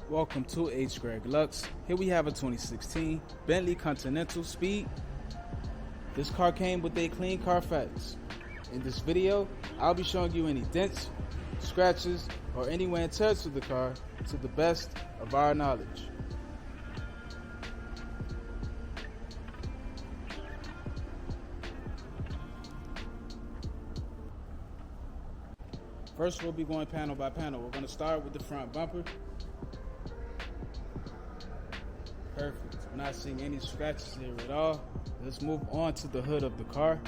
Welcome to H. Greg Lux. Here we have a 2016 Bentley Continental Speed. This car came with a clean CARFAX. In this video, I'll be showing you any dents, scratches, or any wear and tear to the car to the best of our knowledge. First, we'll be going panel by panel. We're going to start with the front bumper. Perfect. We're not seeing any scratches here at all. Let's move on to the hood of the car.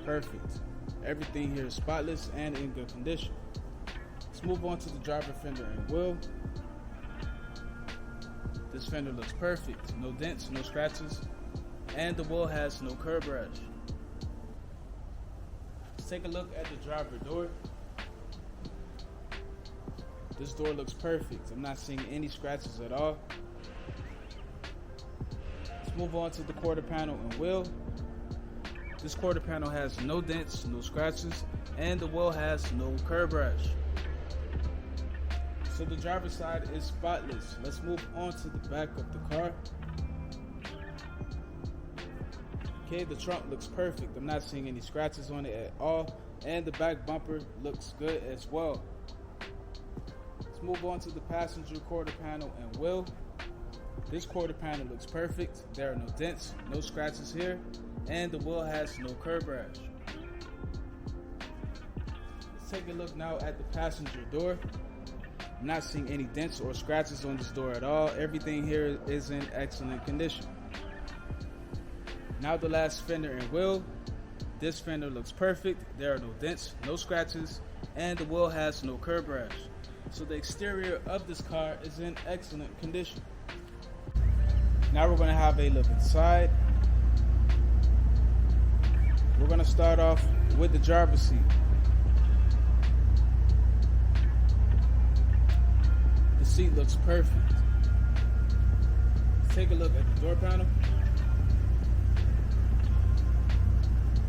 Perfect. Everything here is spotless and in good condition. Let's move on to the driver fender and wheel. This fender looks perfect. No dents, no scratches, and the wheel has no curb rash. Let's take a look at the driver door. This door looks perfect. I'm not seeing any scratches at all. Let's move on to the quarter panel and wheel. This quarter panel has no dents, no scratches, and the wheel has no curb rash. So the driver's side is spotless. Let's move on to the back of the car. Okay, the trunk looks perfect. I'm not seeing any scratches on it at all, and the back bumper looks good as well. Move on to the passenger quarter panel and wheel. This quarter panel looks perfect. There are no dents, no scratches here, and the wheel has no curb rash. Let's take a look now at the passenger door. I'm not seeing any dents or scratches on this door at all. Everything here is in excellent condition. Now the last fender and wheel. This fender looks perfect. There are no dents, no scratches, and the wheel has no curb rash. So the exterior of this car is in excellent condition. Now we're going to have a look inside. We're going to start off with the driver's seat. The seat looks perfect. Let's take a look at the door panel.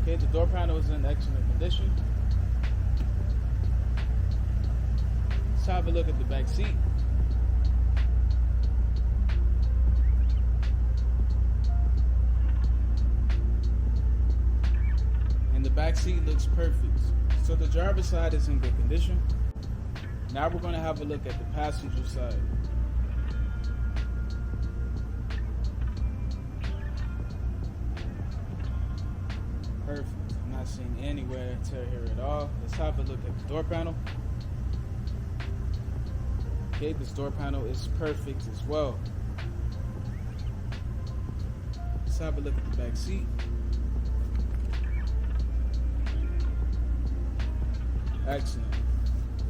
Okay, the door panel is in excellent condition. Let's have a look at the back seat. And the back seat looks perfect. So the driver's side is in good condition. Now we're going to have a look at the passenger side. Perfect. I'm not seeing any wear and tear here at all. Let's have a look at the door panel. Okay, this door panel is perfect as well. Let's have a look at the back seat. Excellent.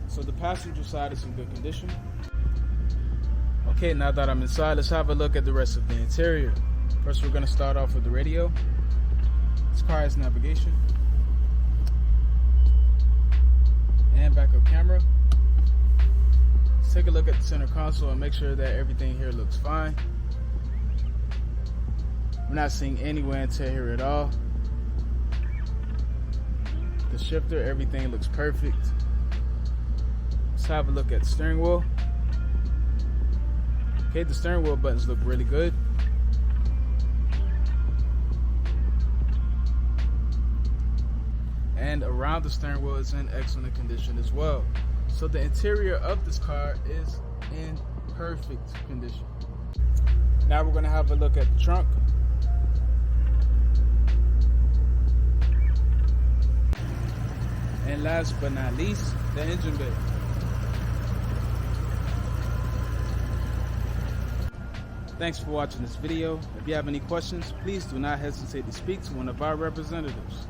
So the passenger side is in good condition. Okay, now that I'm inside, let's have a look at the rest of the interior. First, we're going to start off with the radio. This car has navigation and backup camera. Take a look at the center console and make sure that everything here looks fine. We're not seeing any wear and tear here at all. The shifter, everything looks perfect. Let's have a look at the steering wheel. Okay, the steering wheel buttons look really good. And around the steering wheel is in excellent condition as well. So the interior of this car is in perfect condition. Now we're going to have a look at the trunk. And last but not least, the engine bay. Thanks for watching this video. If you have any questions, please do not hesitate to speak to one of our representatives.